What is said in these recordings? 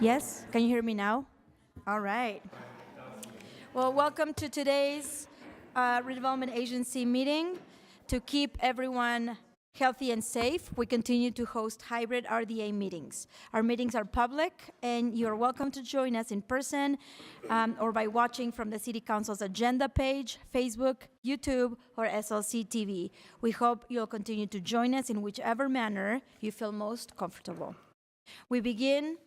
Yes, can you hear me now? All right. Well, welcome to today's Redevelopment Agency meeting. To keep everyone healthy and safe, we continue to host hybrid RDA meetings. Our meetings are public, and you're welcome to join us in person or by watching from the City Council's agenda page, Facebook, YouTube, or SLC TV. We hope you'll continue to join us in whichever manner you feel most comfortable. We begin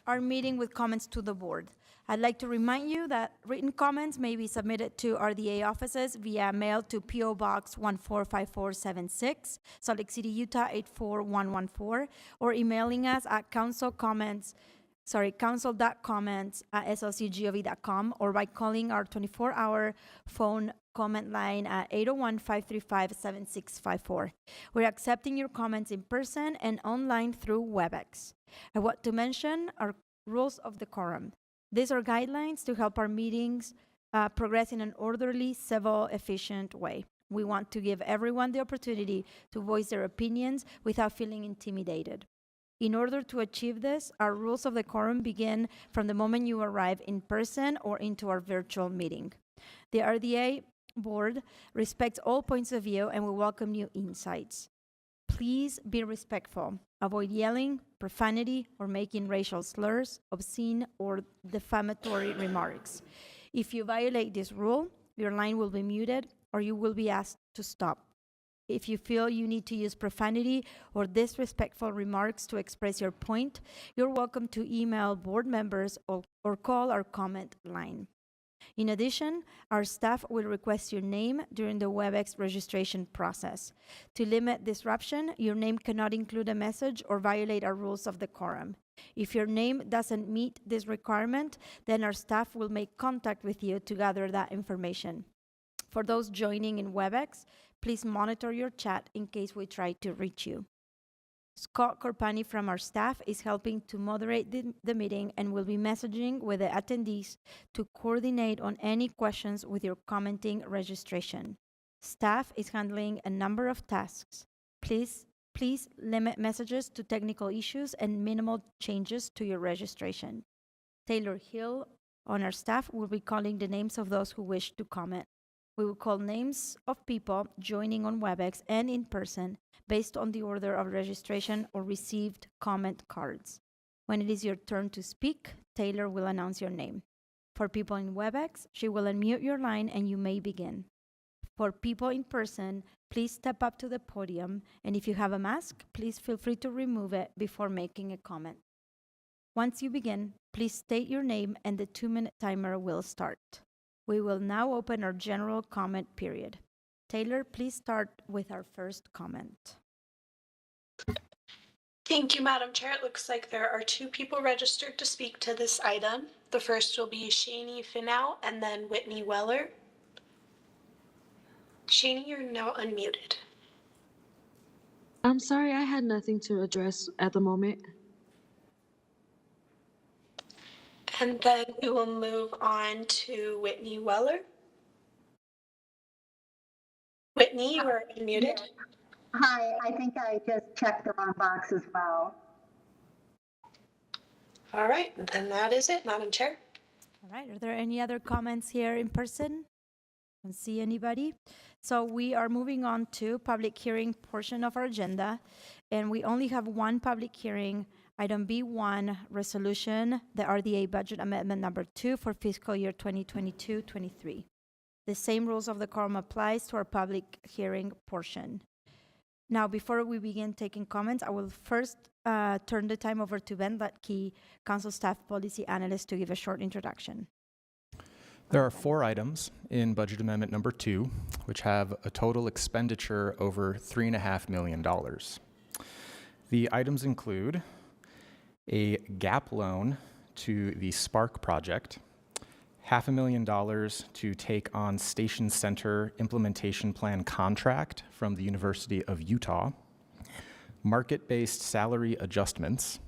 our meeting with comments to the board. I'd like to remind you that written comments may be submitted to RDA offices via mail to P.O. Box 145476, Salt Lake City, Utah 84114, or emailing us at council.comments@slcgov.com, or by calling our 24-hour phone comment line at 801-535-7654. We're accepting your comments in person and online through WebEx. I want to mention our rules of decorum. These are guidelines to help our meetings progress in an orderly, civil, efficient way. We want to give everyone the opportunity to voice their opinions without feeling intimidated. In order to achieve this, our rules of decorum begin from the moment you arrive in person or into our virtual meeting. The RDA board respects all points of view and will welcome new insights. Please be respectful. Avoid yelling, profanity, or making racial slurs, obscene, or defamatory remarks. If you violate this rule, your line will be muted or you will be asked to stop. If you feel you need to use profanity or disrespectful remarks to express your point, you're welcome to email board members or call our comment line. In addition, our staff will request your name during the WebEx registration process. To limit disruption, your name cannot include a message or violate our rules of decorum. If your name doesn't meet this requirement, then our staff will make contact with you to gather that information. For those joining in WebEx, please monitor your chat in case we try to reach you. Scott Corpani from our staff is helping to moderate the meeting and will be messaging with the attendees to coordinate on any questions with your commenting registration. Staff is handling a number of tasks. Please limit messages to technical issues and minimal changes to your registration. Taylor Hill on our staff will be calling the names of those who wish to comment. We will call names of people joining on WebEx and in person based on the order of registration or received comment cards. When it is your turn to speak, Taylor will announce your name. For people in WebEx, she will unmute your line and you may begin. For people in person, please step up to the podium, and if you have a mask, please feel free to remove it before making a comment. Once you begin, please state your name and the 2-minute timer will start. We will now open our general comment period. Taylor, please start with our first comment. Thank you, Madam Chair. It looks like there are 2 people registered to speak to this item. The first will be Shani Finau and then Whitney Weller. Shani, you're now unmuted. I'm sorry, I had nothing to address at the moment. And then we will move on to Whitney Weller. Whitney, you are unmuted. Hi, I think I just checked the wrong box as well. All right, then that is it, Madam Chair. All right, are there any other comments here in person? I don't see anybody. So we are moving on to public hearing portion of our agenda, and we only have one public hearing, item B1, resolution, the RDA budget amendment number 2 for fiscal year 2022-23. The same rules of decorum applies to our public hearing portion. Now, before we begin taking comments, I will first turn the time over to Ben Lutke, Council Staff Policy Analyst, to give a short introduction. There are 4 items in Budget Amendment number 2, which have a total expenditure over $3.5 million. The items include a GAP loan to the Spark project, $500,000 to take on Station Center Implementation Plan contract from the University of Utah, market-based salary adjustments,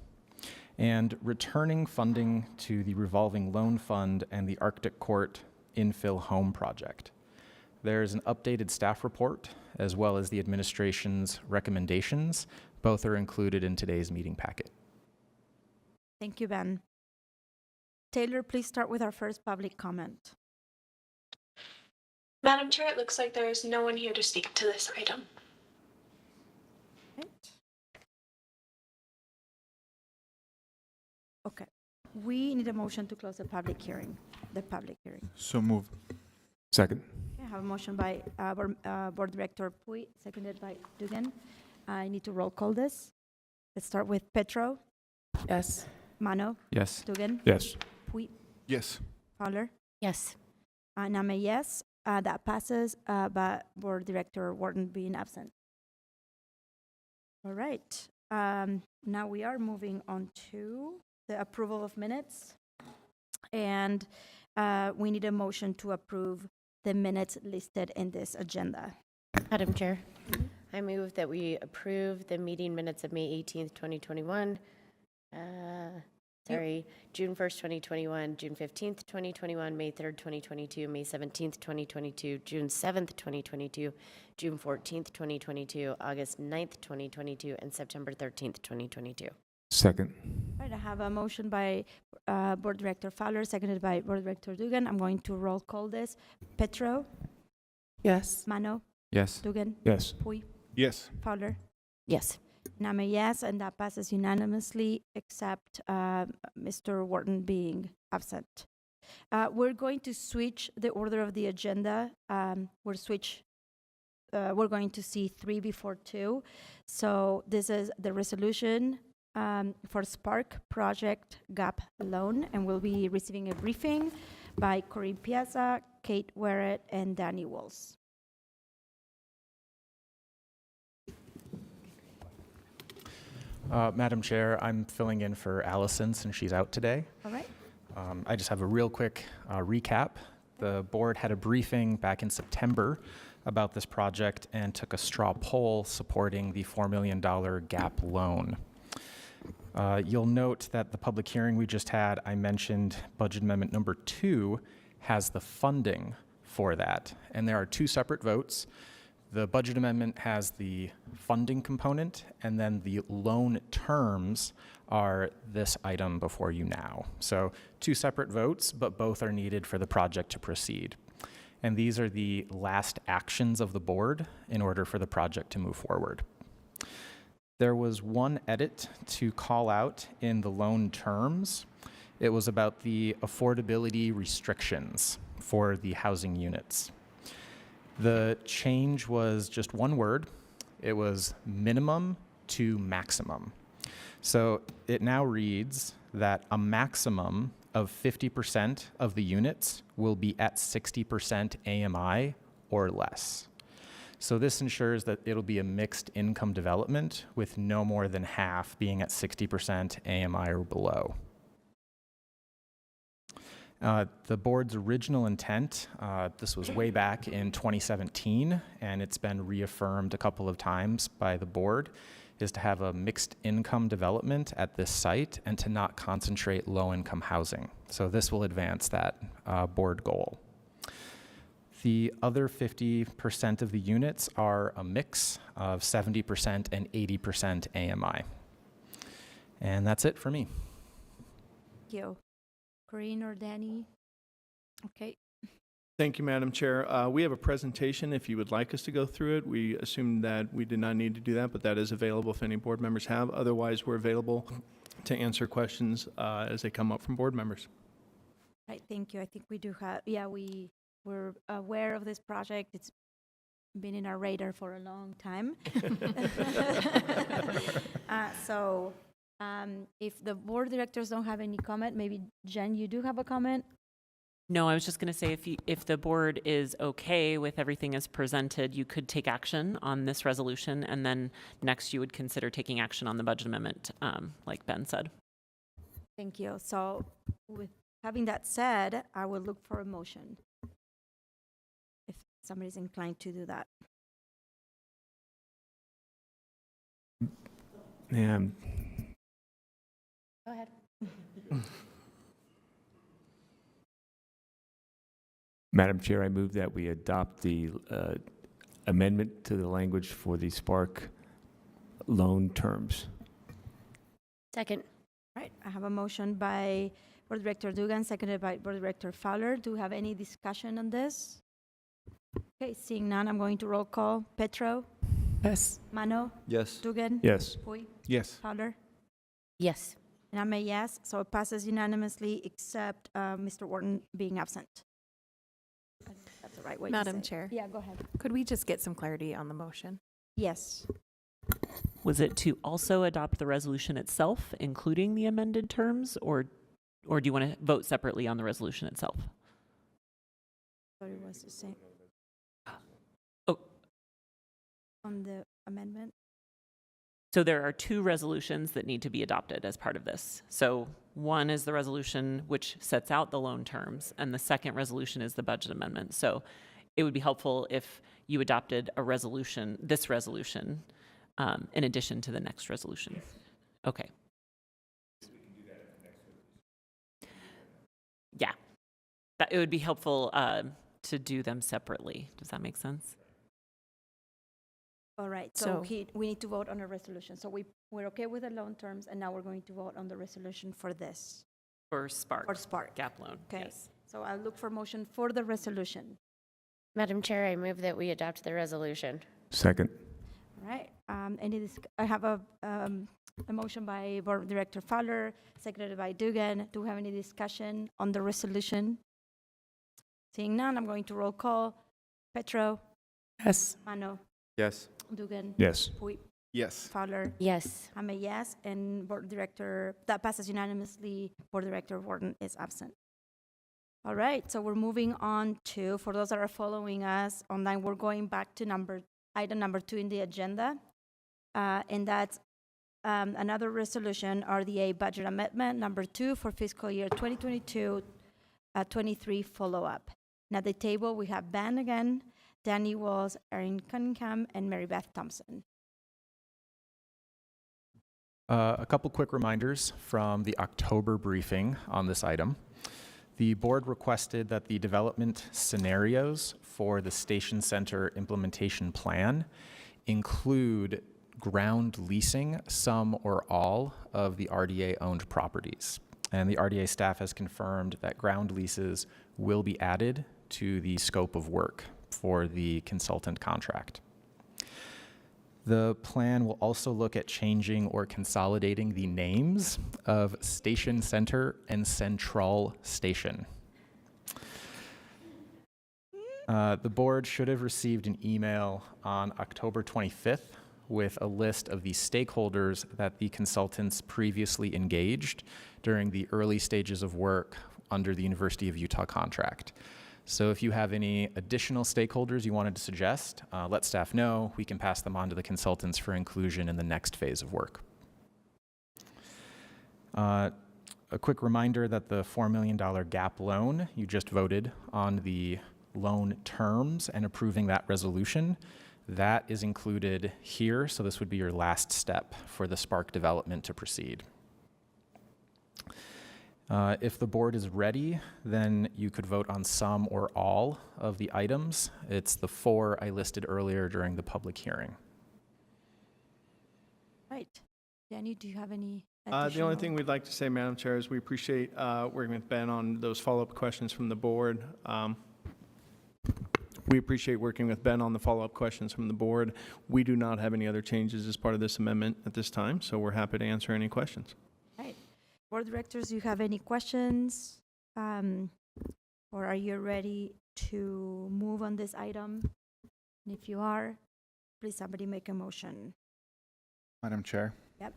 and returning funding to the revolving loan fund and the Arctic Court infill home project. There's an updated staff report as well as the administration's recommendations. Both are included in today's meeting packet. Thank you, Ben. Taylor, please start with our first public comment. Madam Chair, it looks like there is no one here to speak to this item. Right. Okay, we need a motion to close the public hearing. So move. Second. Okay, I have a motion by Board Director Pui, seconded by Dugan. I need to roll call this. Let's start with Petro, Yes. Mano, Yes. Dugan, Yes. Pui, Yes. Fowler. Yes. And I'm a yes. That passes, by Board Director Wharton being absent. All right. Now we are moving on to the approval of minutes. And we need a motion to approve the minutes listed in this agenda. Madam Chair, I move that we approve the meeting minutes of May 18th, 2021. June 1st, 2021, June 15th, 2021, May 3rd, 2022, May 17th, 2022, June 7th, 2022, June 14th, 2022, August 9th, 2022, and September 13th, 2022. Second. All right, I have a motion by Board Director Fowler, seconded by Board Director Dugan. I'm going to roll call this. Petro, Yes. Mano, Yes. Dugan, Yes. Pui, Yes. Fowler. Yes. And I'm a yes, and that passes unanimously, except Mr. Wharton being absent. We're going to switch the order of the agenda. We're going to see 3 before 2. So this is the resolution for Spark Project Gap Loan, and we'll be receiving a briefing by Corinne Piazza, Kate Werrett, and Danny Walls. Madam Chair, I'm filling in for Allison since she's out today. All right. I just have a real quick recap. The board had a briefing back in September about this project and took a straw poll supporting the $4 million GAP loan. You'll note that the public hearing we just had, I mentioned budget amendment number 2 has the funding for that. And there are 2 separate votes. The budget amendment has the funding component, and then the loan terms are this item before you now. So 2 separate votes, but both are needed for the project to proceed. And these are the last actions of the board in order for the project to move forward. There was one edit to call out in the loan terms. It was about the affordability restrictions for the housing units. The change was just one word. It was minimum to maximum. So it now reads that a maximum of 50% of the units will be at 60% AMI or less. So this ensures that it'll be a mixed income development with no more than half being at 60% AMI or below. The board's original intent, this was way back in 2017, and it's been reaffirmed a couple of times by the board, is to have a mixed income development at this site and to not concentrate low-income housing. So this will advance that board goal. The other 50% of the units are a mix of 70% and 80% AMI. And that's it for me. Thank you. Corinne or Danny? Okay. Thank you, Madam Chair. We have a presentation if you would like us to go through it. We assumed that we did not need to do that, but that is available if any board members have. Otherwise, we're available to answer questions as they come up from board members. Right, thank you. I think we do have, we're aware of this project. It's been in our radar for a long time. If the board directors don't have any comment, maybe Jen, you do have a comment? No, I was just going to say if the board is okay with everything as presented, you could take action on this resolution, and then next you would consider taking action on the budget amendment, like Ben said. Thank you. So with having that said, I will look for a motion if somebody's inclined to do that. Yeah. Go ahead. Madam Chair, I move that we adopt the amendment to the language for the Spark loan terms. Second. Right, I have a motion by Board Director Dugan, seconded by Board Director Fowler. Do we have any discussion on this? Okay, seeing none, I'm going to roll call. Petro, Yes. Mano, Yes. Dugan, Yes. Pui, Yes. Fowler. Yes. And I'm a yes, so it passes unanimously except Mr. Wharton being absent. I think that's the right way to say Madam it. Chair. Yeah, go ahead. Could we just get some clarity on the motion? Yes. Was it to also adopt the resolution itself, including the amended terms, or do you want to vote separately on the resolution itself? Thought it was the same. Oh. On the amendment? So there are two resolutions that need to be adopted as part of this. So one is the resolution which sets out the loan terms, and the second resolution is the budget amendment. So it would be helpful if you adopted a resolution, this resolution, in addition to the next resolution. Okay. Yeah, it would be helpful to do them separately. Does that make sense? All right, so we need to vote on a resolution. So we're okay with the loan terms, and now we're going to vote on the resolution for this. For Spark. For Spark. Gap loan. Okay. Yes. So I'll look for motion for the resolution. Madam Chair, I move that we adopt the resolution. Second. All right. I have a motion by Board Director Fowler, seconded by Dugan. Do we have any discussion on the resolution? Seeing none, I'm going to roll call. Petro, Yes. Mano, Yes. Dugan, Yes. Pui, Yes. Fowler. Yes. I'm a yes, and Board Director, that passes unanimously. Board Director Wharton is absent. All right, so we're moving on to, for those that are following us online, we're going back to item number 2 in the agenda, and that's another resolution, RDA budget amendment number 2 for fiscal year 2022-23 follow-up. And at the table, we have Ben again, Danny Walls, Erin Cunningham, and Mary Beth Thompson. A couple quick reminders from the October briefing on this item. The board requested that the development scenarios for the Station Center implementation plan include ground leasing some or all of the RDA-owned properties. And the RDA staff has confirmed that ground leases will be added to the scope of work for the consultant contract. The plan will also look at changing or consolidating the names of Station Center and Central Station. The board should have received an email on October 25th with a list of the stakeholders that the consultants previously engaged during the early stages of work under the University of Utah contract. So if you have any additional stakeholders you wanted to suggest, let staff know. We can pass them on to the consultants for inclusion in the next phase of work. A quick reminder that the $4 million gap loan, you just voted on the loan terms and approving that resolution. That is included here, so this would be your last step for the Spark development to proceed. If the board is ready, then you could vote on some or all of the items. It's the 4 I listed earlier during the public hearing. Right. Danny, do you have any The only additional? thing we'd like to say, Madam Chair, is we appreciate working with Ben on those follow-up questions from the board. We appreciate working with Ben on the follow-up questions from the board. We do not have any other changes as part of this amendment at this time, so we're happy to answer any questions. Right. Board directors, do you have any questions? Or are you ready to move on this item? And if you are, please somebody make a motion. Madam Chair. Yep.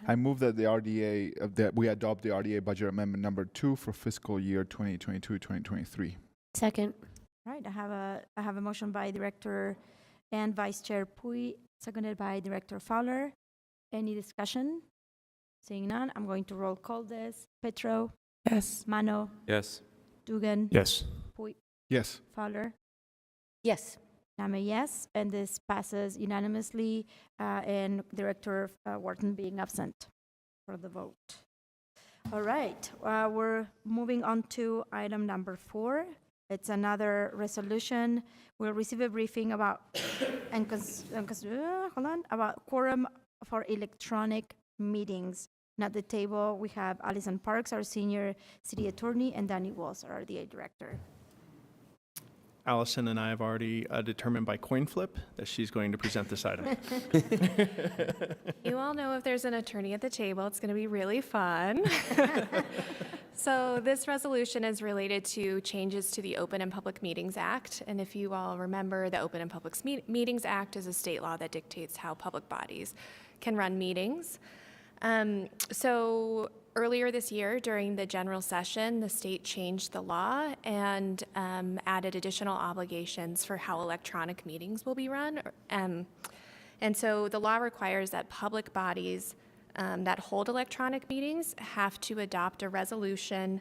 I move that the RDA, that we adopt the RDA budget amendment number 2 for fiscal year 2022-2023. Second. Right, I have a motion by Director and Vice Chair Pui, seconded by Director Fowler. Any discussion? Seeing none, I'm going to roll call this. Petro, Yes. Mano, Yes. Dugan, Yes. Pui, Yes. Fowler. Yes. I'm a yes, and this passes unanimously, and Director Wharton being absent for the vote. All right, we're moving on to item number 4. It's another resolution. We'll receive a briefing about about quorum for electronic meetings And at the table, we have Allison Parks, our senior city attorney, and Danny Walls, our RDA director. Allison and I have already determined by coin flip that she's going to present this item. You all know if there's an attorney at the table, it's going to be really fun. So this resolution is related to changes to the Open and Public Meetings Act. And if you all remember, the Open and Public Meetings Act is a state law that dictates how public bodies can run meetings. So earlier this year, during the general session, the state changed the law and added additional obligations for how electronic meetings will be run. And so the law requires that public bodies that hold electronic meetings have to adopt a resolution,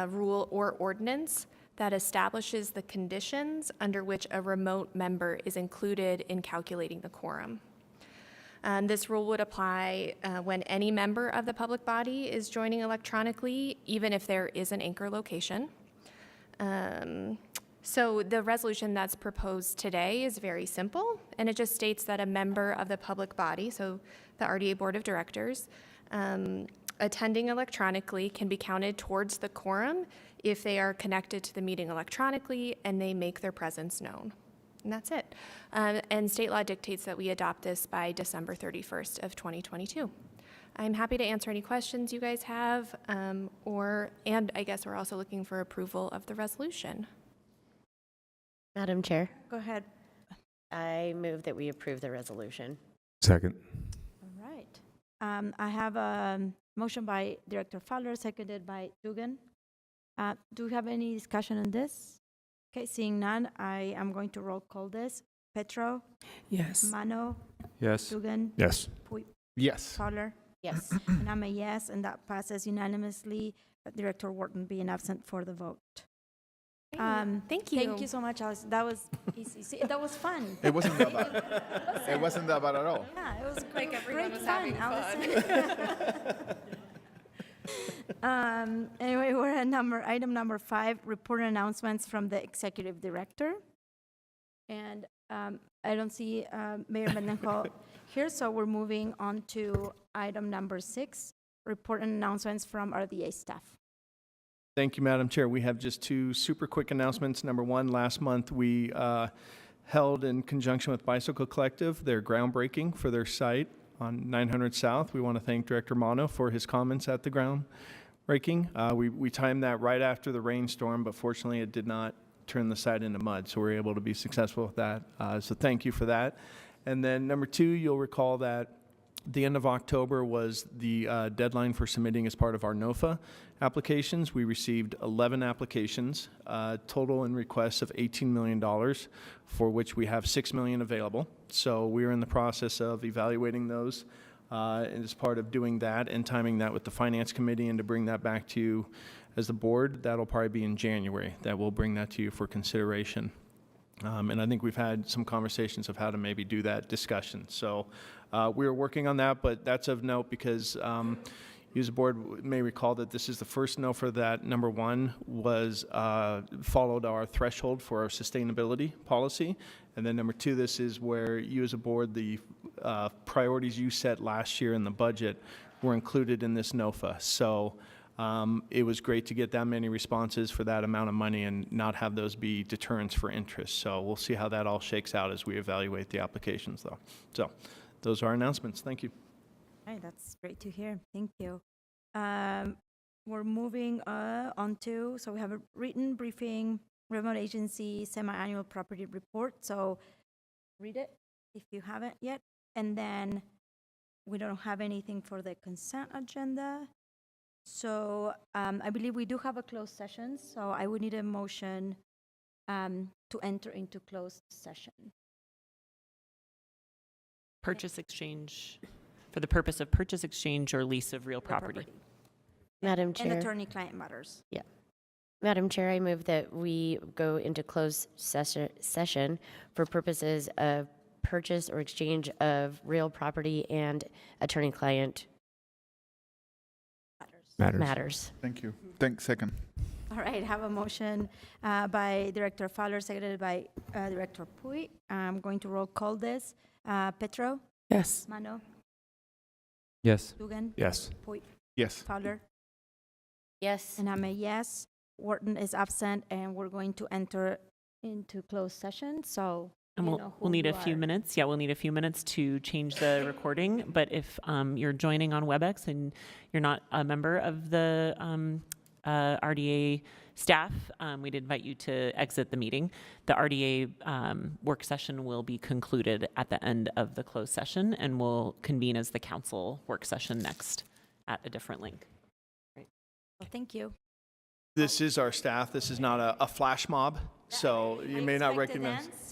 rule, or ordinance that establishes the conditions under which a remote member is included in calculating the quorum. This rule would apply when any member of the public body is joining electronically, even if there is an anchor location. So the resolution that's proposed today is very simple, and it just states that a member of the public body, so the RDA Board of Directors, attending electronically can be counted towards the quorum if they are connected to the meeting electronically and they make their presence known. And that's it. And state law dictates that we adopt this by December 31st of 2022. I'm happy to answer any questions you guys have, and I guess we're also looking for approval of the resolution. Madam Chair, Go ahead. I move that we approve the resolution. Second. All right. I have a motion by Director Fowler, seconded by Dugan. Do we have any discussion on this? Okay, seeing none, I am going to roll call this. Petro, Yes. Mano, Yes. Dugan, Yes. Yes. Fowler, Yes. and I'm a yes, and that passes unanimously, Director Wharton being absent for the vote. Thank you. Thank you so much, Alice. That was easy. See, that was fun. It wasn't that bad. It wasn't that bad at all. Yeah, it was Like great, everyone great was fun, having Allison. Anyway, we're at item number 5, report announcements from the executive director. And I don't see Mayor Mendenhall here, so we're moving on to item number 6, report and announcements from RDA staff. Thank you, Madam Chair. We have just 2 super quick announcements. Number 1, last month we held in conjunction with Bicycle Collective their groundbreaking for their site on 900 South. We want to thank Director Mano for his comments at the groundbreaking. We timed that right after the rainstorm, but fortunately it did not turn the site into mud, so we were able to be successful with that. So thank you for that. And then number 2, you'll recall that the end of October was the deadline for submitting as part of our NOFA applications. We received 11 applications, total in requests of $18 million, for which we have $6 million available. So we're in the process of evaluating those, and as part of doing that and timing that with the Finance Committee and to bring that back to you as the board, that'll probably be in January that we'll bring that to you for consideration. And I think we've had some conversations of how to maybe do that discussion. So we're working on that, but that's of note because you as a board may recall that this is the first no for that. Number 1 was followed our threshold for our sustainability policy. And then number 2, this is where you as a board, the priorities you set last year in the budget were included in this NOFA. So it was great to get that many responses for that amount of money and not have those be deterrents for interest. So we'll see how that all shakes out as we evaluate the applications, though. So those are our announcements. Thank you. All right, that's great to hear. Thank you. We're moving on to, so we have a written briefing, remote agency semi-annual property report. So read it if you haven't yet. And then we don't have anything for the consent agenda. So I believe we do have a closed session. So I would need a motion to enter into closed session. Purchase exchange, for the purpose of purchase, exchange, or lease of real property. Madam Chair. And attorney-client matters. Yeah. Madam Chair, I move that we go into closed session for purposes of purchase or exchange of real property and attorney-client matters. Thank you. Second. All right, have a motion by Director Fowler, seconded by Director Puy. I'm going to roll call this. Petro, Yes. Mano, Yes. Dugan, Yes. Poit, Yes. Fowler, Yes. and I'm a yes. Wharton is absent, and we're going to enter into closed session. So And you we'll, know who we'll need you a few are. minutes. Yeah, we'll need a few minutes to change the recording. But if you're joining on WebEx and you're not a member of the RDA staff, we'd invite you to exit the meeting. The RDA work session will be concluded at the end of the closed session, and we'll convene as the council work session next at a different link. Well, thank you. This is our staff. This is not a flash mob, so you may not Expect a recognize. dance?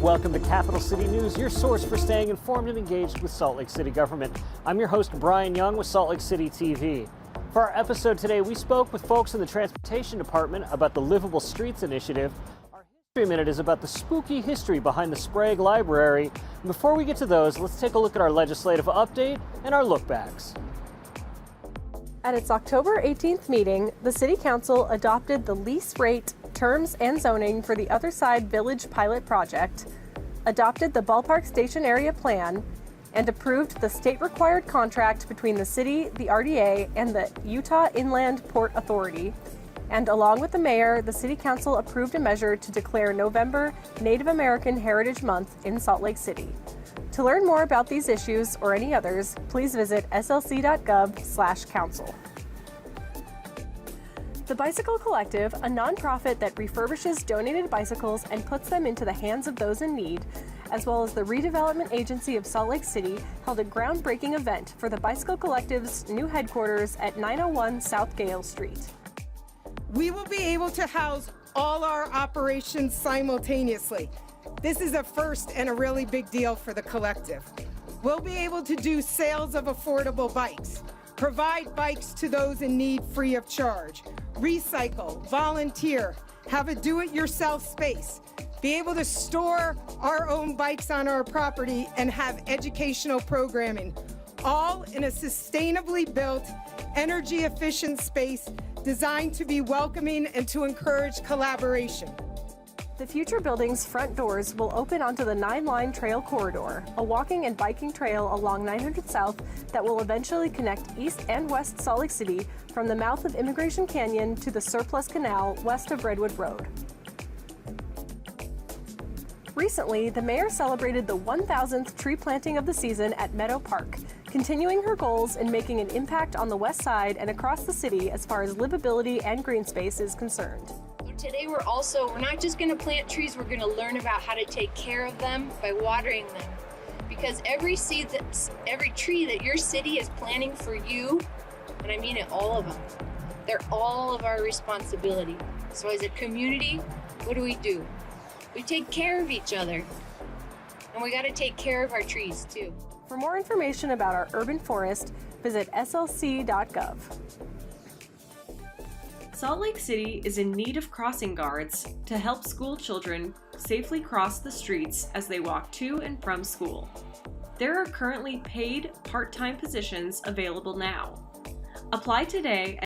Welcome to Capital City News, your source for staying informed and engaged with Salt Lake City government. I'm your host, Brian Young with Salt Lake City TV. For our episode today, we spoke with folks in the Transportation Department about the Livable Streets initiative. Our History Minute is about the spooky history behind the Sprague Library. And before we get to those, let's take a look at our legislative update and our lookbacks. At its October 18th meeting, the City Council adopted the lease rate, terms, and zoning for the Other Side Village pilot project, adopted the Ballpark Station Area Plan, and approved the state-required contract between the city, the RDA, and the Utah Inland Port Authority. And along with the mayor, the City Council approved a measure to declare November Native American Heritage Month in Salt Lake City. To learn more about these issues or any others, please visit slc.gov/council. The Bicycle Collective, a nonprofit that refurbishes donated bicycles and puts them into the hands of those in need, as well as the Redevelopment Agency of Salt Lake City, held a groundbreaking event for the Bicycle Collective's new headquarters at 901 South Gale Street. We will be able to house all our operations simultaneously. This is a first and a really big deal for the collective. We'll be able to do sales of affordable bikes, provide bikes to those in need free of charge, recycle, volunteer, have a do-it-yourself space, be able to store our own bikes on our property and have educational programming, all in a sustainably built, energy-efficient space designed to be welcoming and to encourage collaboration. The future building's front doors will open onto the 9-line trail corridor, a walking and biking trail along 900 South that will eventually connect East and West Salt Lake City from the mouth of Immigration Canyon to the Surplus Canal west of Redwood Road. Recently, the mayor celebrated the 1,000th tree planting of the season at Meadow Park, continuing her goals in making an impact on the west side and across the city as far as livability and green space is concerned. Today we're not just going to plant trees, we're going to learn about how to take care of them by watering them. Because every tree that your city is planting for you, and I mean it, all of them, they're all of our responsibility. So as a community, what do? We take care of each other. And we got to take care of our trees too. For more information about our urban forest, visit slc.gov. Salt Lake City is in need of crossing guards to help school children safely cross the streets as they walk to and from school. There are currently paid part-time positions available now. Apply today